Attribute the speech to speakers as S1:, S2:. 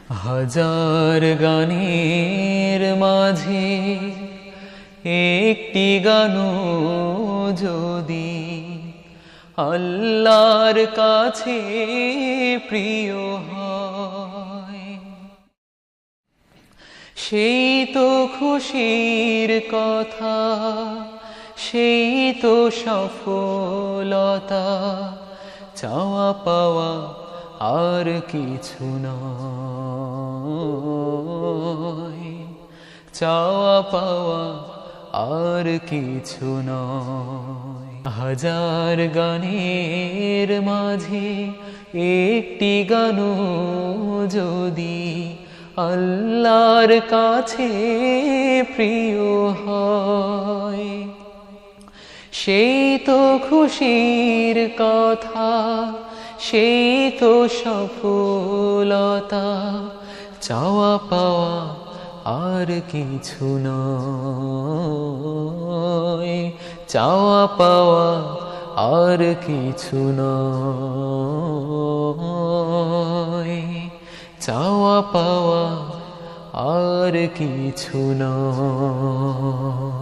S1: হাজার গানের মাঝে একটি গানও যদি আল্লাহর কাছে প্রিয় হয়, সেই তো খুশির কথা, সেই তো সফলতা। চাওয়া পাওয়া আর কিছু নয়, চাওয়া পাওয়া আর কিছু নয়। হাজার গানের মাঝে একটি গানও যদি আল্লাহর কাছে প্রিয় হয়, সেই তো খুশির কথা, সেই তো সফলতা। চাওয়া পাওয়া আর কিছু নয়, চাওয়া পাওয়া আর কিছু নয়, চাওয়া পাওয়া আর কিছু নয়।